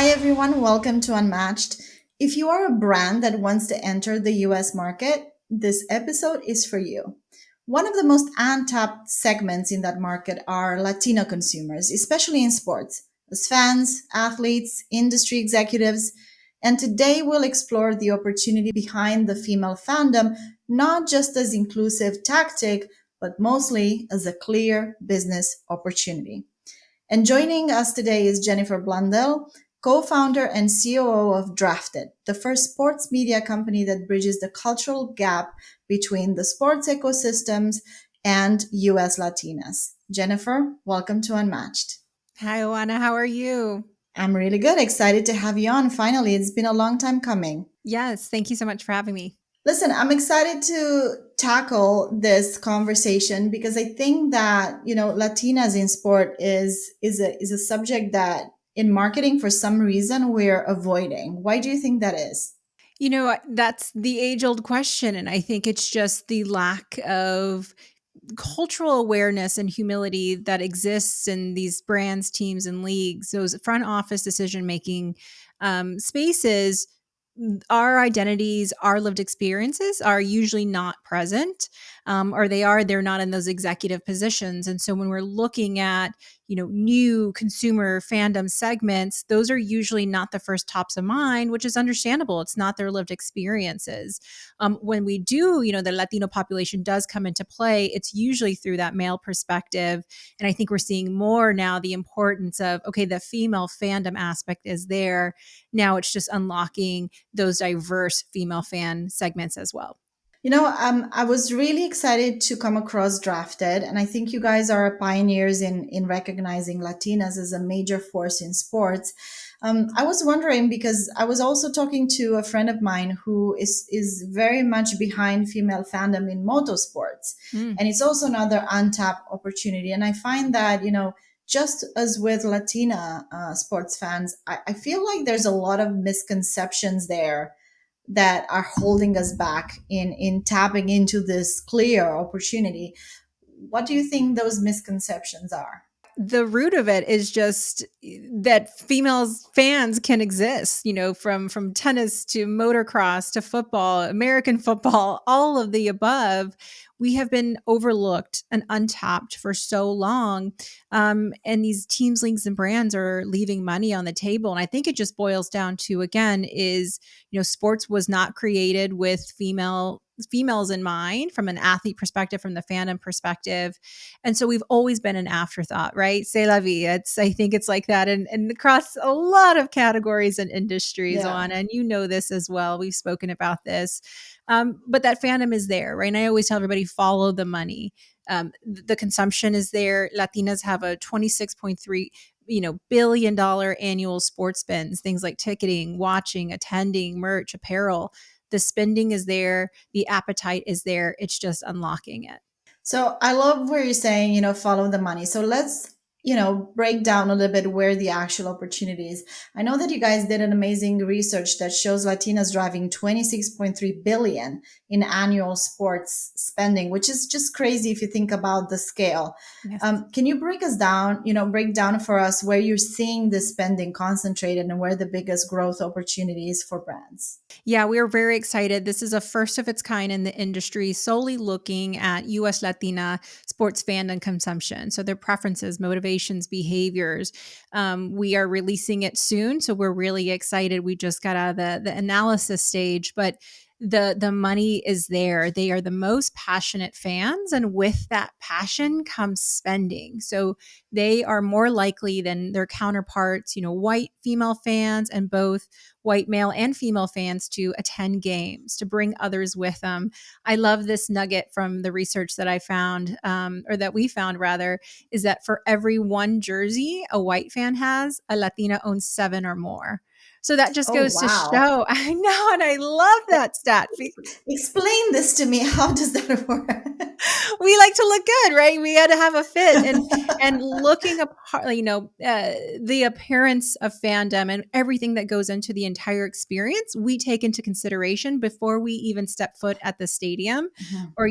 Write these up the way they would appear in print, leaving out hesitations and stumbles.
Hi, everyone. Welcome to Unmatched. If you are a brand that wants to enter the US market, this episode is for you. One of the most untapped segments in that market are Latino consumers, especially in sports, as fans, athletes, industry executives. And today we'll explore the opportunity behind the female fandom, not just as inclusive tactic, but mostly as a clear business opportunity. And joining us today is Jennifer Blundell, co founder and COO of Drafted, the first sports media company that bridges the cultural gap between the sports ecosystems and US Latinas. Jennifer, welcome to Unmatched. Hi, Oana. How are you? I'm really good. Excited to have you on. Finally, it's been a long time coming. Yes, thank you so much for having me. Listen, I'm excited to tackle this conversation because I think that, Latinas in sport is a subject that in marketing for some reason we're avoiding. Why do you think that is? That's the age old question. And I think it's just the lack of cultural awareness and humility that exists in these brands, teams, and leagues, those front office decision making spaces. Our identities, our lived experiences are usually not present, or they're not in those executive positions. And so when we're looking at, new consumer fandom segments, those are usually not the first tops of mind, which is understandable. It's not their lived experiences. When we do, the Latino population does come into play, it's usually through that male perspective. And I think we're seeing more now the importance of, okay, the female fandom aspect is there. Now it's just unlocking those diverse female fan segments as well. I was really excited to come across Drafted, and I think you guys are pioneers in recognizing Latinas as a major force in sports. I was wondering because I was also talking to a friend of mine who is very much behind female fandom in motorsports, Mm. and it's also another untapped opportunity. And I find that just as with Latina sports fans, I feel like there's a lot of misconceptions there that are holding us back in tapping into this clear opportunity. What do you think those misconceptions are? The root of it is just that females fans can exist, from tennis to motocross to football, American football, all of the above. We have been overlooked and untapped for so long. And these teams, leagues, and brands are leaving money on the table. And I think it just boils down to, again, is, sports was not created with females in mind from an athlete perspective, from the fandom perspective. And so we've always been an afterthought, right? C'est la vie. I think it's like that and across a lot of categories and industries Yeah. on, and this as well. We've spoken about this. But that fandom is there, right? And I always tell everybody, follow the money. The consumption is there. Latinas have a 26.3 billion-dollar annual sports spends, things like ticketing, watching, attending, merch, apparel. The spending is there, the appetite is there. It's just unlocking it. So I love where you're saying, follow the money. So let's, break down a little bit where the actual opportunity is. I know that you guys did an amazing research that shows Latinas driving 26.3 billion in annual sports spending, which is just crazy if you think about the scale. Yes. Can you break down for us where you're seeing the spending concentrated and where the biggest growth opportunities for brands? Yeah, we are very excited. This is a first of its kind in the industry, solely looking at US Latina sports fandom consumption. So their preferences, motivations, behaviors. We are releasing it soon. So we're really excited. We just got out of the analysis stage, but the money is there. They are the most passionate fans. And with that passion comes spending. So they are more likely than their counterparts, white female fans and both white male and female fans to attend games, to bring others with them. I love this nugget from the research that I found, or that we found rather, is that for every one jersey a white fan has, a Latina owns seven or more. So that just Oh, goes to wow. show, I know, and I love that stat. Explain this to me. How does that work? we like to look good, right? We got to have a fit, and looking apart, the appearance of fandom and everything that goes into the entire experience, we take into consideration before we even step foot at the stadium Mhm. or,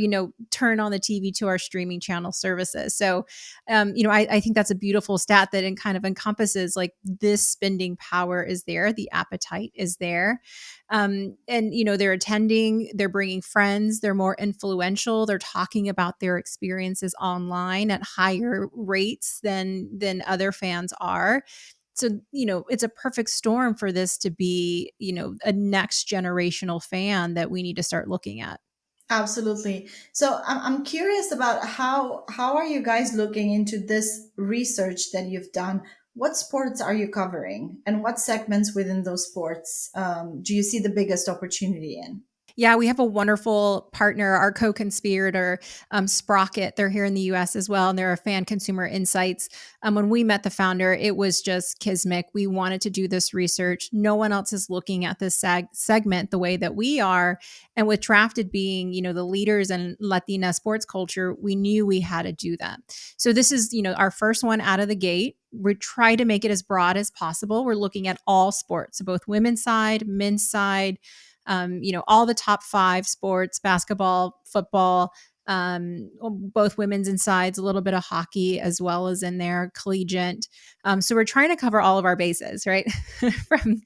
turn on the TV to our streaming channel services. So, I think that's a beautiful stat that kind of encompasses like this spending power is there, the appetite is there, and they're attending, they're bringing friends, they're more influential, they're talking about their experiences online at higher rates than other fans are. So it's a perfect storm for this to be a next generational fan that we need to start looking at. Absolutely. So I'm curious about how are you guys looking into this research that you've done? What sports are you covering, and what segments within those sports do you see the biggest opportunity in? Yeah, we have a wonderful partner, our co-conspirator, Sprocket. They're here in the US as well, and they're a fan consumer insights. When we met the founder, it was just kismic. We wanted to do this research. No one else is looking at this segment the way that we are. And with Drafted being, the leaders in Latina sports culture, we knew we had to do that. So this is, our first one out of the gate. We try to make it as broad as possible. We're looking at all sports, so both women's side, men's side, all the top five sports: basketball, football, both women's and sides, a little bit of hockey as well as in there, collegiate. So we're trying to cover all of our bases, right? from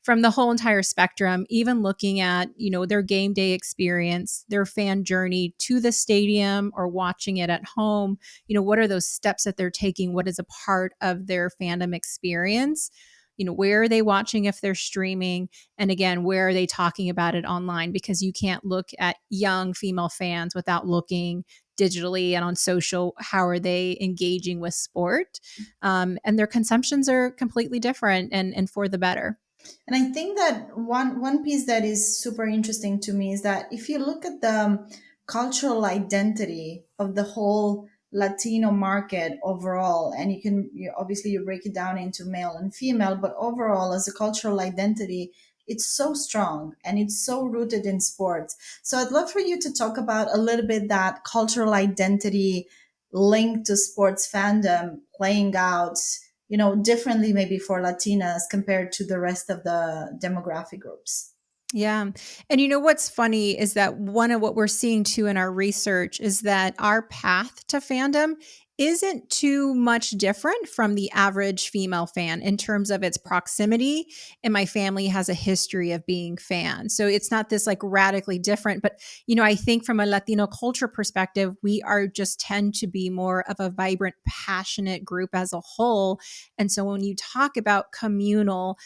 from the whole entire spectrum, even looking at, their game day experience, their fan journey to the stadium or watching it at home. What are those steps that they're taking? What is a part of their fandom experience? Where are they watching if they're streaming? And again, where are they talking about it online? Because you can't look at young female fans without looking digitally and on social. How are they engaging with sport? And their consumptions are completely different and for the better. And I think that one piece that is super interesting to me is that if you look at the cultural identity of the whole Latino market overall, and obviously you break it down into male and female, but overall as a cultural identity, it's so strong and it's so rooted in sports. So I'd love for you to talk about a little bit that cultural identity linked to sports fandom playing out, differently maybe for Latinas compared to the rest of the demographic groups. Yeah. And what's funny is that one of what we're seeing too in our research is that our path to fandom isn't too much different from the average female fan in terms of its proximity. And my family has a history of being fans. So it's not this like radically different. But, I think from a Latino culture perspective, we are just tend to be more of a vibrant, passionate group as a whole. And so when you talk about communal,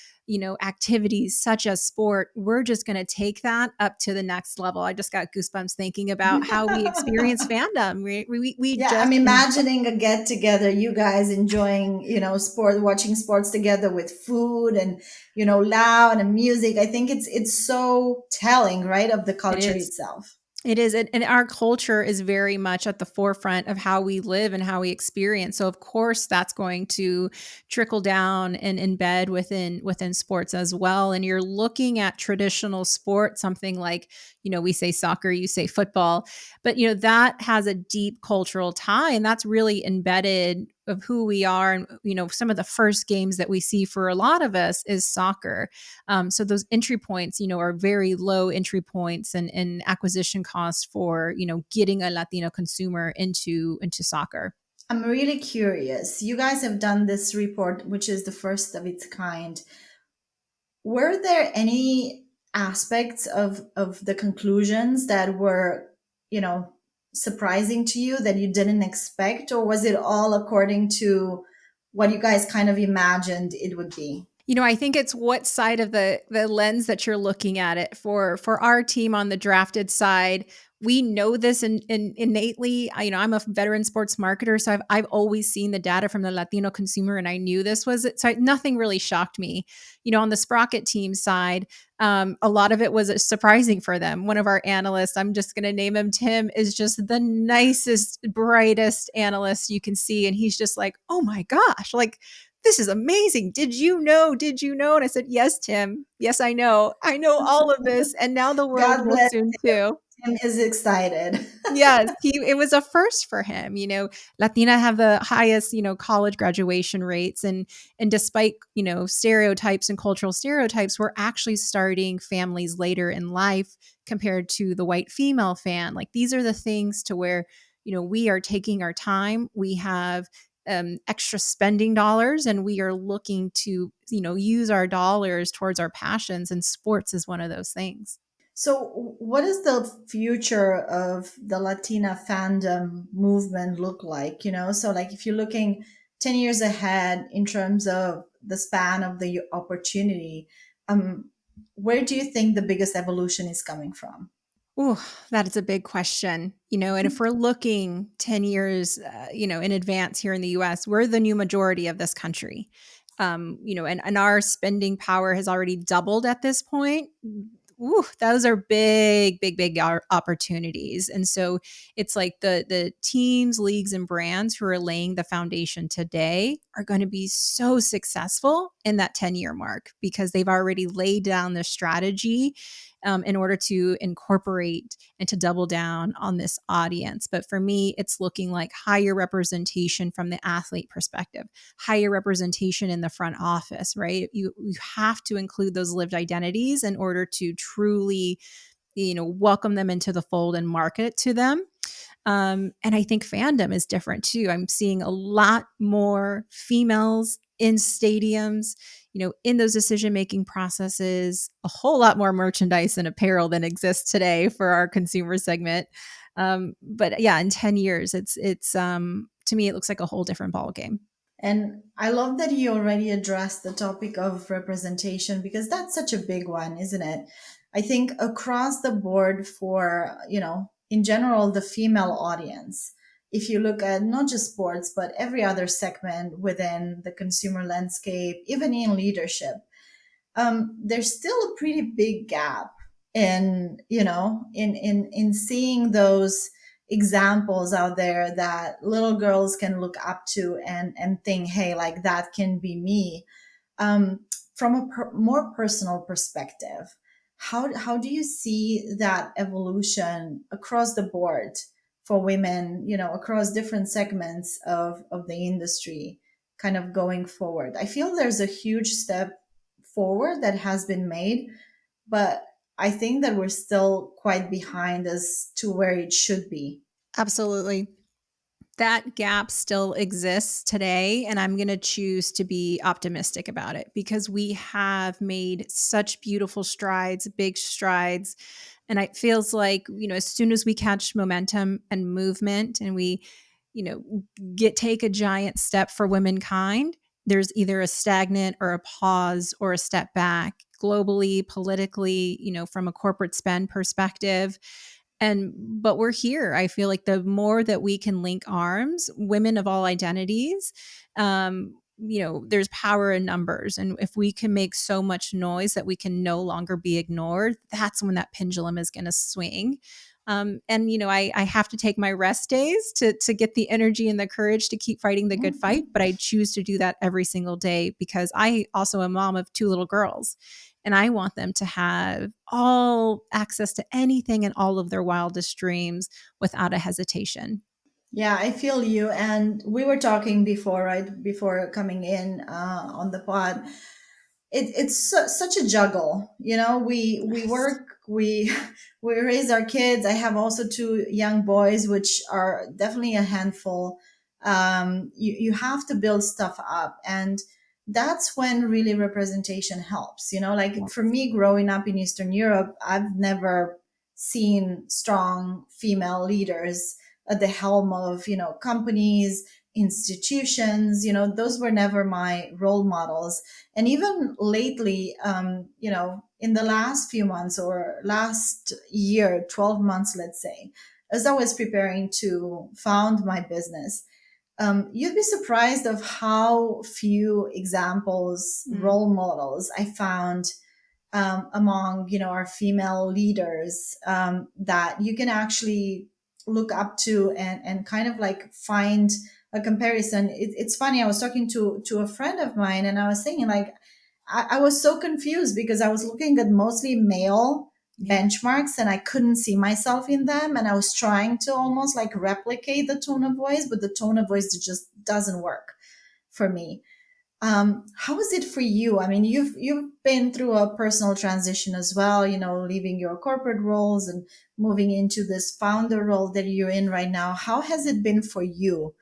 activities such as sport, we're just going to take that up to the next level. I just got goosebumps thinking about how we experience fandom. We Yeah, I'm just enjoy. imagining a get together, you guys enjoying, sport, watching sports together with food and, loud and music. I think it's so telling, right, of the It culture is. itself. It is. And our culture is very much at the forefront of how we live and how we experience. So of course that's going to trickle down and embed within sports as well. And you're looking at traditional sport, something like, we say soccer, you say football, but that has a deep cultural tie, and that's really embedded of who we are. And some of the first games that we see for a lot of us is soccer. So those entry points, are very low entry points and acquisition costs for, getting a Latino consumer into soccer. I'm really curious. You guys have done this report, which is the first of its kind. Were there any aspects of the conclusions that were, you know, surprising to you that you didn't expect, or was it all according to what you guys kind of imagined it would be? I think it's what side of the lens that you're looking at it. For our team on the Drafted side, we know this innately. I'm a veteran sports marketer, so I've always seen the data from the Latino consumer, and I knew this was it. So nothing really shocked me. On the Sprocket team side, a lot of it was surprising for them. One of our analysts, I'm just going to name him Tim, is just the nicest, brightest analyst you can see, and he's just like, "Oh my gosh, like." This is amazing. Did you know? Did you know? And I said, yes, Tim. Yes, I know. I know all of this. And now the world God will bless. soon too. Tim is excited. Yes, he it was a first for him, Latina have the highest, college graduation rates, and despite, stereotypes and cultural stereotypes, we're actually starting families later in life compared to the white female fan. Like these are the things to where, we are taking our time, we have extra spending dollars, and we are looking to, use our dollars towards our passions, and sports is one of those things. So, what does the future of the Latina fandom movement look like? So like if you're looking 10 years ahead in terms of the span of the opportunity, um, where do you think the biggest evolution is coming from? Oh, that is a big question. And if we're looking 10 years, in advance here in the US, we're the new majority of this country. And our spending power has already doubled at this point. Ooh, those are big, big, big opportunities. And so it's like the teams, leagues, and brands who are laying the foundation today are going to be so successful in that 10-year mark because they've already laid down the strategy in order to incorporate and to double down on this audience. But for me, it's looking like higher representation from the athlete perspective, higher representation in the front office, right? You have to include those lived identities in order to truly, welcome them into the fold and market to them. And I think fandom is different too. I'm seeing a lot more females in stadiums, in those decision making processes, a whole lot more merchandise and apparel than exists today for our consumer segment. But yeah, in 10 years, it's to me, it looks like a whole different ball game. And I love that you already addressed the topic of representation because that's such a big one, isn't it? I think across the board for, in general, the female audience, if you look at not just sports, but every other segment within the consumer landscape, even in leadership, there's still a pretty big gap in in seeing those examples out there that little girls can look up to and think, hey, like that can be me. um, from a more personal perspective, how do you see that evolution across the board for women, across different segments of the industry, kind of going forward? I feel there's a huge step forward that has been made, but I think that we're still quite behind as to where it should be. Absolutely. That gap still exists today, and I'm going to choose to be optimistic about it because we have made such beautiful strides, big strides. And it feels like, as soon as we catch momentum and movement and we, you know, take a giant step for womankind, there's either a stagnant or a pause or a step back globally, politically, from a corporate spend perspective. But we're here. I feel like the more that we can link arms, women of all identities, there's power in numbers. And if we can make so much noise that we can no longer be ignored, that's when that pendulum is going to swing. And I have to take my rest days to get the energy and the courage to keep fighting the good fight. But I choose to do that every single day because I also am a mom of two little girls. And I want them to have all access to anything and all of their wildest dreams without a hesitation. Yeah, I feel you. And we were talking before, right? Before coming in on the pod. It's such a juggle. We Yes. work, we we raise our kids. I have also two young boys, which are definitely a handful. You have to build stuff up, and that's when really representation helps. Like for Yes. me, growing up in Eastern Europe, I've never seen strong female leaders at the helm of companies, institutions. Those were never my role models. And even lately, in the last few months or last year, 12 months, let's say, as I was preparing to found my business, you'd be surprised of how few examples, Mm. role models I found among our female leaders, that you can actually look up to and kind of like find a comparison. It's funny. I was talking to a friend of mine, and I was saying like I was so confused because I was looking at mostly male Yeah. benchmarks and I couldn't see myself in them. And I was trying to almost like replicate the tone of voice, but the tone of voice just doesn't work for me. How is it for you? I mean, you've been through a personal transition as well, leaving your corporate roles and moving into this founder role that you're in right now. How has it been for you,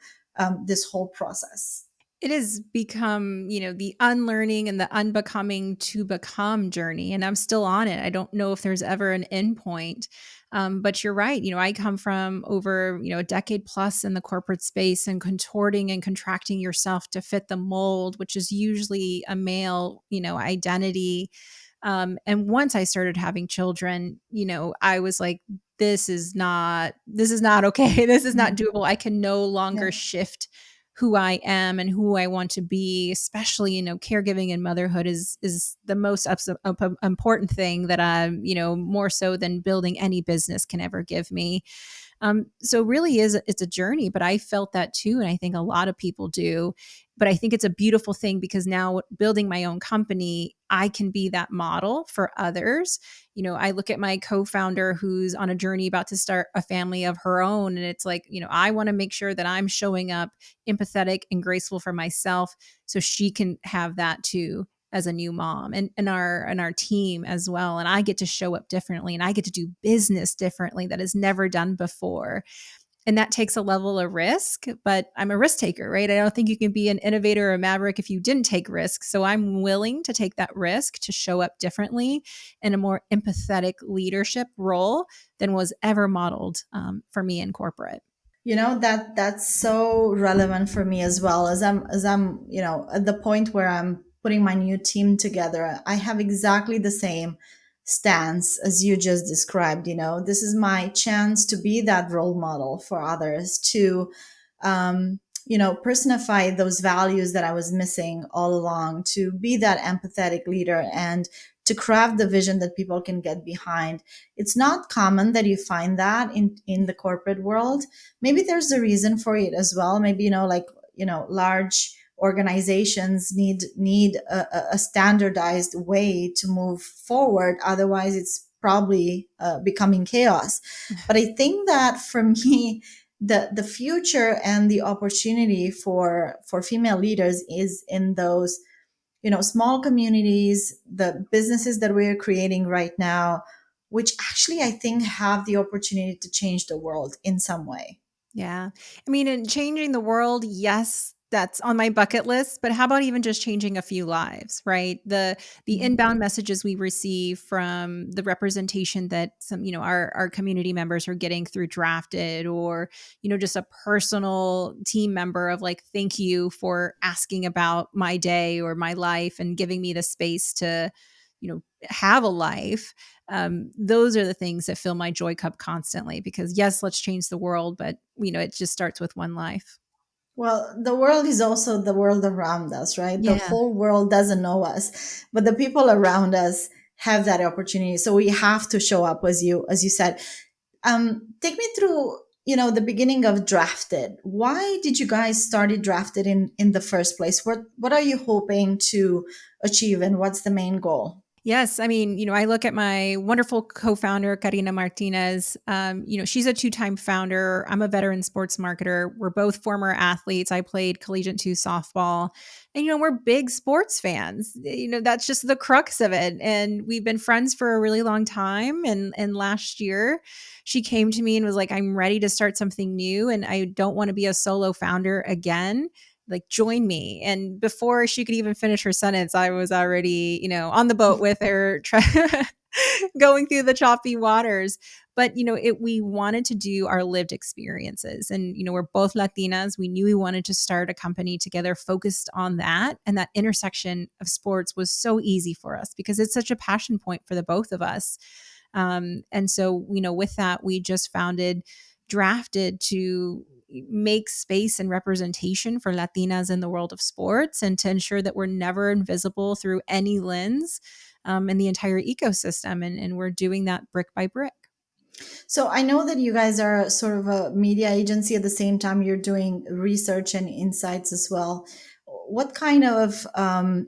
this whole process? It has become, the unlearning and the unbecoming to become journey. And I'm still on it. I don't know if there's ever an end point. But you're right. I come from over, a decade plus in the corporate space and contorting and contracting yourself to fit the mold, which is usually a male, identity. And once I started having children, I was like, this is not okay. This is not Mhm. doable. I can no Yeah. longer shift who I am and who I want to be, especially, caregiving and motherhood is the most important thing that more so than building any business can ever give me. So really it's a journey, but I felt that too. And I think a lot of people do, but I think it's a beautiful thing because now building my own company, I can be that model for others. I look at my co-founder who's on a journey about to start a family of her own. And it's like, I want to make sure that I'm showing up empathetic and graceful for myself so she can have that too as a new mom and our team as well. And I get to show up differently and I get to do business differently that is never done before. And that takes a level of risk, but I'm a risk taker, right? I don't think you can be an innovator or a maverick if you didn't take risks. So I'm willing to take that risk to show up differently in a more empathetic leadership role than was ever modeled for me in corporate. That's so relevant for me as well, as I'm at the point where I'm putting my new team together. I have exactly the same stance as you just described. This is my chance to be that role model for others, to personify those values that I was missing all along, to be that empathetic leader and to craft the vision that people can get behind. It's not common that you find that in the corporate world. Maybe there's a reason for it as well. Maybe, large organizations need a standardized way to move forward. Otherwise it's probably becoming chaos. But I think that for me, the future and the opportunity for female leaders is in those small communities, the businesses that we're creating right now, which actually I think have the opportunity to change the world in some way. Yeah. I mean, in changing the world, yes, that's on my bucket list, but how about even just changing a few lives, right? The inbound messages we receive from the representation that some, our community members are getting through Drafted, or, just a personal team member of like, thank you for asking about my day or my life and giving me the space to, have a life. Those are the things that fill my joy cup constantly because yes, let's change the world, but it just starts with one life. Well, the world is also the world around us, right? The Yeah. whole world doesn't know us, but the people around us have that opportunity. So we have to show up, as you said. Take me through, the beginning of Drafted. Why did you guys started Drafted in the first place? What are you hoping to achieve, and what's the main goal? Yes, I mean, I look at my wonderful co-founder, Karina Martinez. She's a two-time founder. I'm a veteran sports marketer. We're both former athletes. I played collegiate two softball, and we're big sports fans. That's just the crux of it. And we've been friends for a really long time. And last year, she came to me and was like, "I'm ready to start something new, and I don't want to be a solo founder again. Like, join me." And before she could even finish her sentence, I was already, on the boat with her, going through the choppy waters. But we wanted to do our lived experiences, and we're both Latinas. We knew we wanted to start a company together focused on that, and that intersection of sports was so easy for us because it's such a passion point for the both of us. And so, with that, we just founded Drafted to make space and representation for Latinas in the world of sports and to ensure that we're never invisible through any lens in the entire ecosystem. And we're doing that brick by brick. So I know that you guys are sort of a media agency. At the same time, you're doing research and insights as well. What kind of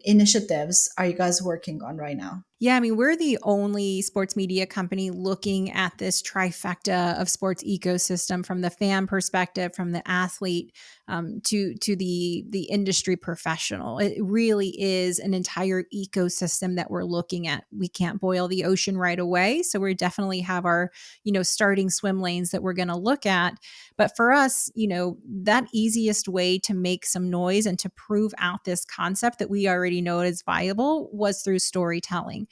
initiatives are you guys working on right now? Yeah, I mean, we're the only sports media company looking at this trifecta of sports ecosystem from the fan perspective, from the athlete, to the industry professional. It really is an entire ecosystem that we're looking at. We can't boil the ocean right away, so we definitely have our starting swim lanes that we're going to look at. But for us, that easiest way to make some noise and to prove out this concept that we already know is viable was through storytelling,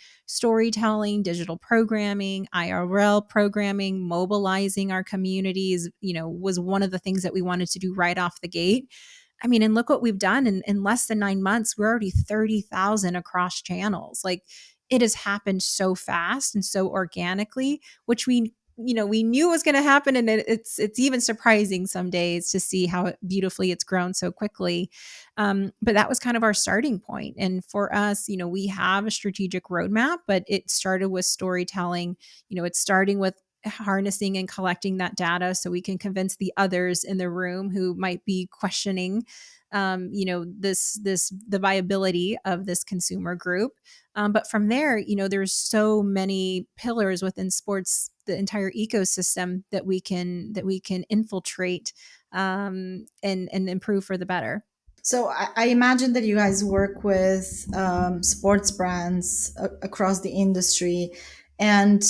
digital programming, IRL programming, mobilizing our communities, was one of the things that we wanted to do right off the gate. I mean, and look what we've done in less than 9 months. We're already 30,000 across channels. Like, it has happened so fast and so organically, which we knew was going to happen, and it's even surprising some days to see how beautifully it's grown so quickly. But that was kind of our starting point. And for us, we have a strategic roadmap, but it started with storytelling. It's starting with harnessing and collecting that data so we can convince the others in the room who might be questioning the viability of this consumer group. But from there, there's so many pillars within sports, the entire ecosystem that we can infiltrate, and improve for the better. So I imagine that you guys work with sports brands across the industry, and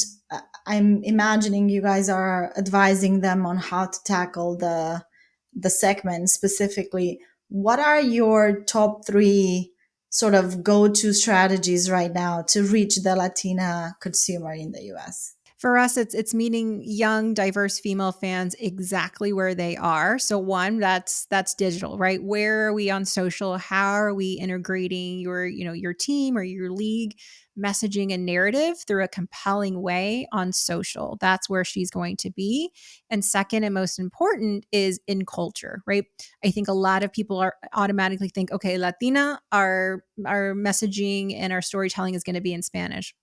I'm imagining you guys are advising them on how to tackle the segment specifically. What are your top three sort of go-to strategies right now to reach the Latina consumer in the US? For us, it's meeting young, diverse female fans exactly where they are. So one, that's digital, right? Where are we on social? How are we integrating your team or your league messaging and narrative through a compelling way on social? That's where she's going to be. And second, and most important, is in culture, right? I think a lot of people are automatically think, okay, Latina, our messaging and our storytelling is going to be in Spanish.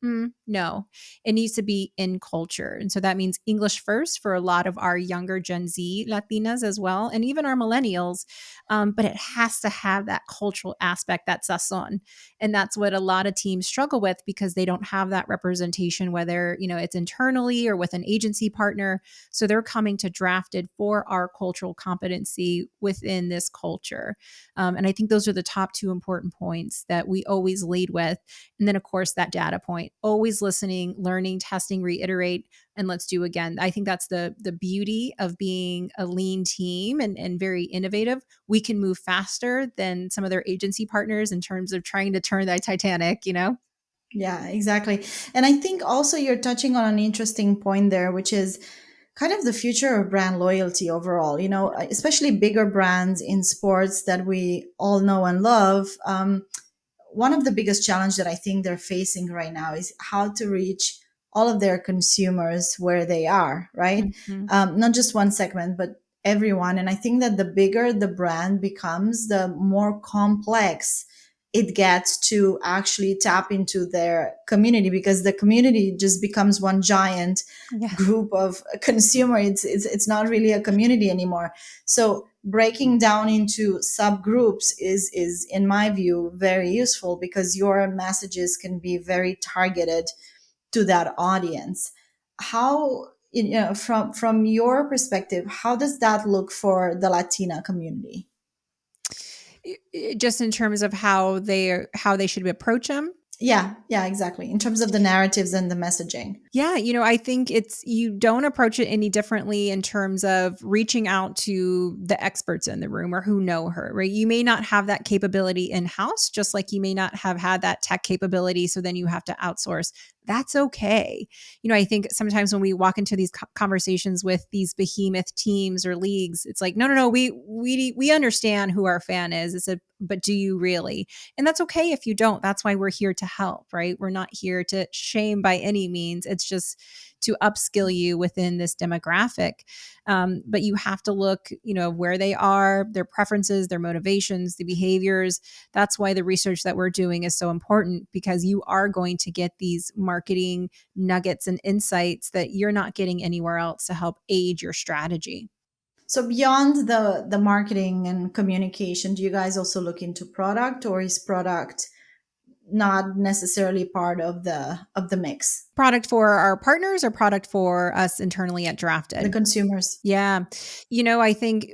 No, it needs to be in culture. And so that means English first for a lot of our younger Gen Z Latinas as well, and even our millennials. But it has to have that cultural aspect, that sazon. And that's what a lot of teams struggle with because they don't have that representation, whether, it's internally or with an agency partner. So they're coming to Drafted for our cultural competency within this culture. And I think those are the top two important points that we always lead with. And then, of course, that data point, always listening, learning, testing, reiterate, and let's do again. I think that's the beauty of being a lean team and very innovative. We can move faster than some of their agency partners in terms of trying to turn that Titanic. Yeah, exactly. And I think also you're touching on an interesting point there, which is kind of the future of brand loyalty overall, especially bigger brands in sports that we all know and love. One of the biggest challenge that I think they're facing right now is how to reach all of their consumers where they are, right? Mhm. Not just one segment, but everyone. And I think that the bigger the brand becomes, the more complex it gets to actually tap into their community, because the community just becomes one giant Yeah. group of consumer. It's not really a community anymore. So breaking down into subgroups is in my view very useful, because your messages can be very targeted to that audience. How, from your perspective, how does that look for the Latina community? Just in terms of how they should approach them. Yeah, exactly, in terms of the narratives and the messaging. Yeah, I think you don't approach it any differently in terms of reaching out to the experts in the room or who know her, right? You may not have that capability in house, just like you may not have had that tech capability. So then you have to outsource. That's okay. I think sometimes when we walk into these conversations with these behemoth teams or leagues, it's like, no, no, no, we understand who our fan is. But do you really? And that's okay if you don't. That's why we're here to help, right? We're not here to shame by any means. It's just to upskill you within this demographic. But you have to look, where they are, their preferences, their motivations, the behaviors. That's why the research that we're doing is so important, because you are going to get these marketing nuggets and insights that you're not getting anywhere else to help aid your strategy. So beyond the marketing and communication, do you guys also look into product, or is product not necessarily part of the mix, Product for our partners or product for us internally at the Drafted? consumers. Yeah. I think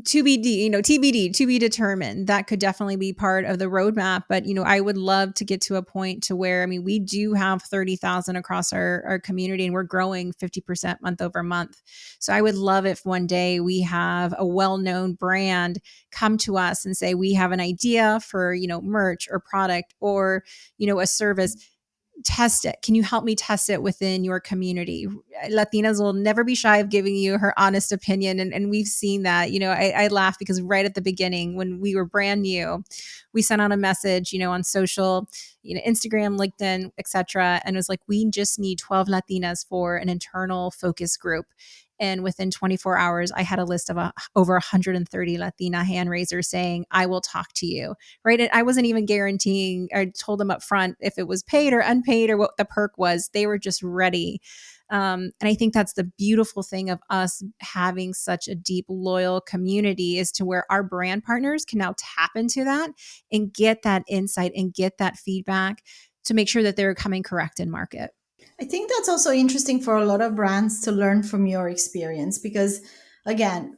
to be, TBD, to be determined. That could definitely be part of the roadmap. But, I would love to get to a point to where, I mean, we do have 30,000 across our community and we're growing 50% month over month. So I would love if one day we have a well-known brand come to us and say, we have an idea for, merch or product or, a service. Test it. Can you help me test it within your community? Latinas will never be shy of giving you her honest opinion. And we've seen that. I laugh because right at the beginning, when we were brand new, we sent out a message, on social, Instagram, LinkedIn, etc. And it was like, we just need 12 Latinas for an internal focus group. And within 24 hours, I had a list of over 130 Latina hand raisers saying, I will talk to you. Right. And I wasn't even guaranteeing, I told them up front if it was paid or unpaid or what the perk was. They were just ready. And I think that's the beautiful thing of us having such a deep, loyal community is to where our brand partners can now tap into that and get that insight and get that feedback to make sure that they're coming correct in market. I think that's also interesting for a lot of brands to learn from your experience because, again,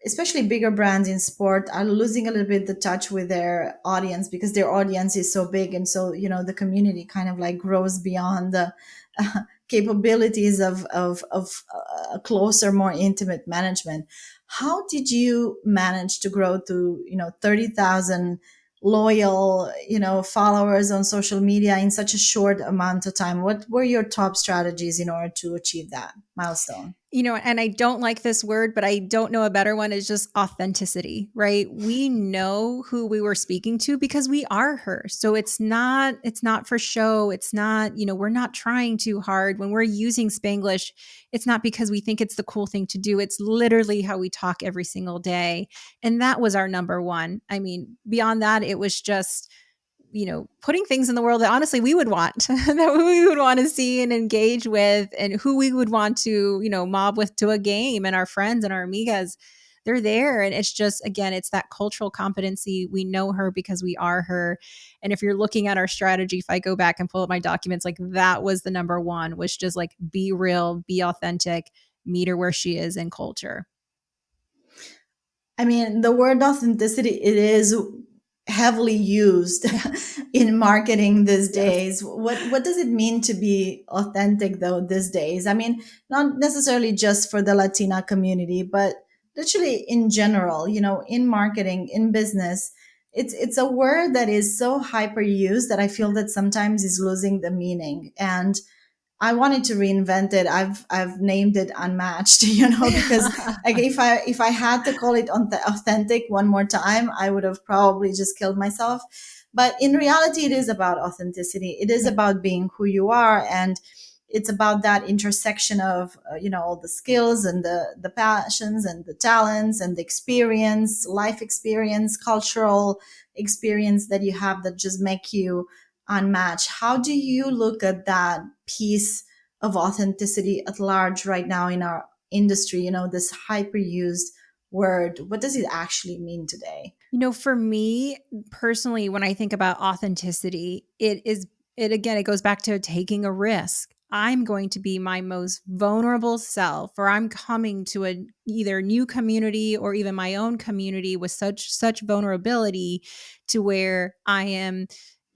especially bigger brands in sport are losing a little bit the touch with their audience because their audience is so big, and so the community kind of like grows beyond the capabilities of closer, more intimate management. How did you manage to grow to 30,000 loyal followers on social media in such a short amount of time? What were your top strategies in order to achieve that milestone? And I don't like this word, but I don't know a better one is just authenticity, right? We know who we were speaking to because we are her. So it's not for show. It's not, we're not trying too hard. When we're using Spanglish, it's not because we think it's the cool thing to do. It's literally how we talk every single day. And that was our number one. I mean, beyond that, it was just putting things in the world that honestly we would want, that we would want to see and engage with, and who we would want to, mob with to a game, and our friends and our amigas, they're there. And it's just, again, it's that cultural competency. We know her because we are her. And if you're looking at our strategy, if I go back and pull up my documents, like that was the number one, was just like, be real, be authentic, meet her where she is in culture. I mean, the word authenticity, it is heavily used in marketing these Yes. days. What does it mean to be authentic though these days? I mean, not necessarily just for the Latina community, but literally in general, in marketing, in business. It's a word that is so hyper used that I feel that sometimes is losing the meaning. And I wanted to reinvent it. I've named it unmatched, because like if I had to call it authentic one more time, I would have probably just killed myself. But in reality, it is about authenticity. It is Yeah. about being who you are, and it's about that intersection of all the skills and the passions and the talents and the experience, life experience, cultural experience that you have that just make you unmatched. How do you look at that piece of authenticity at large right now in our industry? This hyper used word. What does it actually mean today? For me personally, when I think about authenticity, it again, it goes back to taking a risk. I'm going to be my most vulnerable self, or I'm coming to a either new community or even my own community with such vulnerability to where I am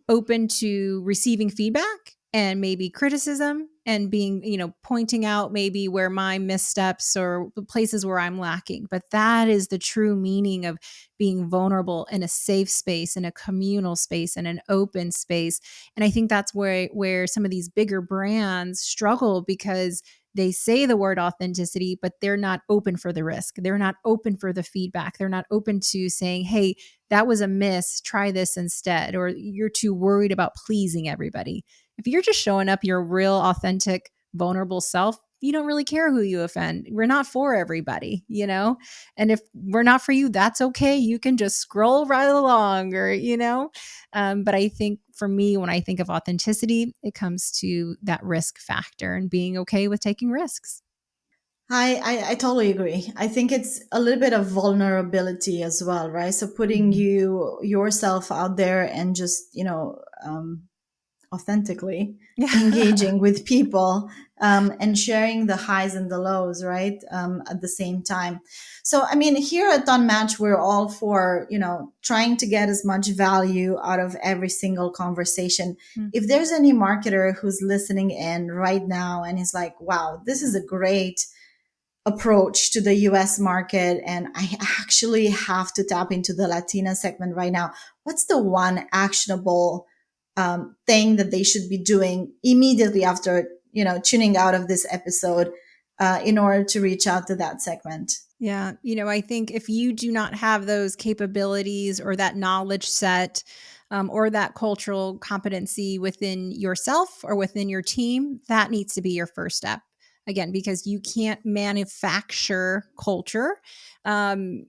open to receiving feedback and maybe criticism and being, pointing out maybe where my missteps or the places where I'm lacking. But that is the true meaning of being vulnerable in a safe space, in a communal space, in an open space. And I think that's where some of these bigger brands struggle because they say the word authenticity, but they're not open for the risk. They're not open for the feedback. They're not open to saying, hey, that was a miss, try this instead, or you're too worried about pleasing everybody. If you're just showing up your real, authentic, vulnerable self, you don't really care who you offend. We're not for everybody. And if we're not for you, that's okay. You can just scroll right along but I think for me, when I think of authenticity, it comes to that risk factor and being okay with taking risks. I totally agree. I think it's a little bit of vulnerability as well, right? So putting Mhm. yourself out there and just authentically Yeah. engaging with people, and sharing the highs and the lows, right? At the same time. So, I mean, here at Unmatch, we're all for, trying to get as much value out of every single conversation. If there's any marketer who's listening in right now and is like, wow, this is a great approach to the US market, and I actually have to tap into the Latina segment right now, what's the one actionable thing that they should be doing immediately after, tuning out of this episode, in order to reach out to that segment? Yeah. I think if you do not have those capabilities or that knowledge set, or that cultural competency within yourself or within your team, that needs to be your first step. Again, because you can't manufacture culture. Um,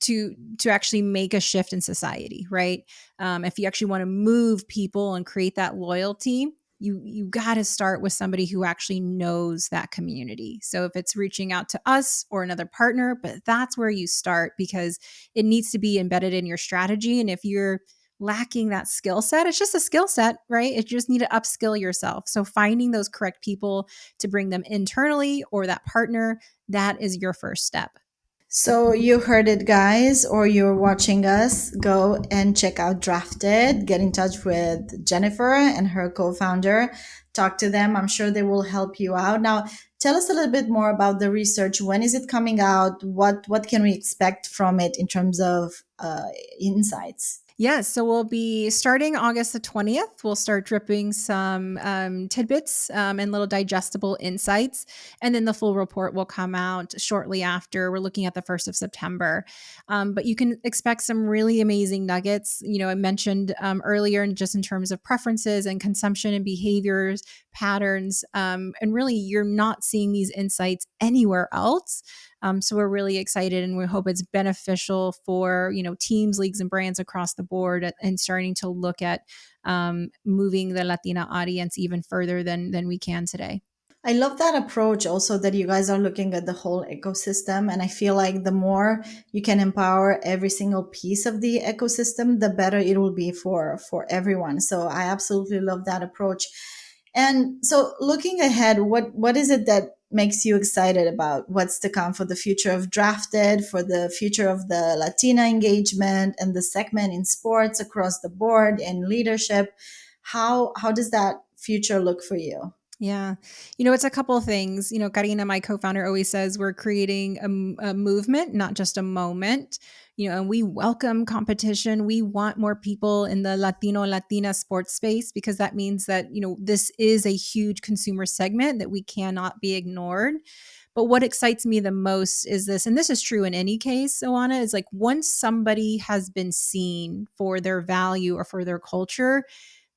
to actually make a shift in society, right? If you actually want to move people and create that loyalty, you got to start with somebody who actually knows that community. So if it's reaching out to us or another partner, but that's where you start, because it needs to be embedded in your strategy. And if you're lacking that skill set, it's just a skill set, right? It just need to upskill yourself. So finding those correct people to bring them internally or that partner, that is your first step. So you heard it, guys, or you're watching us. Go and check out Drafted. Get in touch with Jennifer and her co-founder. Talk to them. I'm sure they will help you out. Now, tell us a little bit more about the research. When is it coming out? What can we expect from it in terms of insights? Yes, so we'll be starting August the 20th. We'll start dripping some tidbits and little digestible insights. And then the full report will come out shortly after. We're looking at the 1st of September. But you can expect some really amazing nuggets. I mentioned earlier, and just in terms of preferences and consumption and behaviors, patterns. And really, you're not seeing these insights anywhere else. So we're really excited, and we hope it's beneficial for teams, leagues, and brands across the board, and starting to look at moving the Latina audience even further than we can today. I love that approach also, that you guys are looking at the whole ecosystem. And I feel like the more you can empower every single piece of the ecosystem, the better it will be for everyone. So I absolutely love that approach. And so looking ahead, what is it that makes you excited about what's to come for the future of Drafted, for the future of the Latina engagement and the segment in sports across the board and leadership? How does that future look for you? Yeah. It's a couple of things. Karina, my co-founder, always says we're creating a movement, not just a moment. And we welcome competition. We want more people in the Latina sports space, because that means that, this is a huge consumer segment that we cannot be ignored. But what excites me the most is this, and this is true in any case, Oana, is like, once somebody has been seen for their value or for their culture,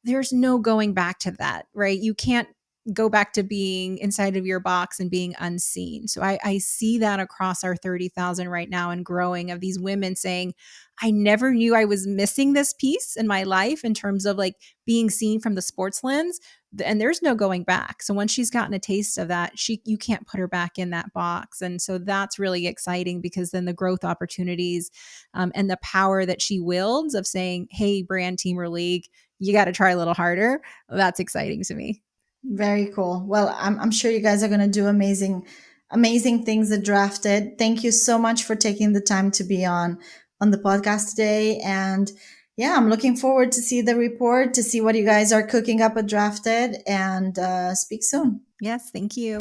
there's no going back to that, right? You can't go back to being inside of your box and being unseen. So I see that across our 30,000 right now and growing, of these women saying, I never knew I was missing this piece in my life in terms of like being seen from the sports lens. And there's no going back. So once she's gotten a taste of that, you can't put her back in that box. And so that's really exciting, because then the growth opportunities, and the power that she wields of saying, hey, brand, team, or league, you got to try a little harder. That's exciting to me. Very cool. Well, I'm sure you guys are going to do amazing things at Drafted. Thank you so much for taking the time to be on the podcast today. And yeah, I'm looking forward to see the report, to see what you guys are cooking up at Drafted, and speak soon. Yes, thank you.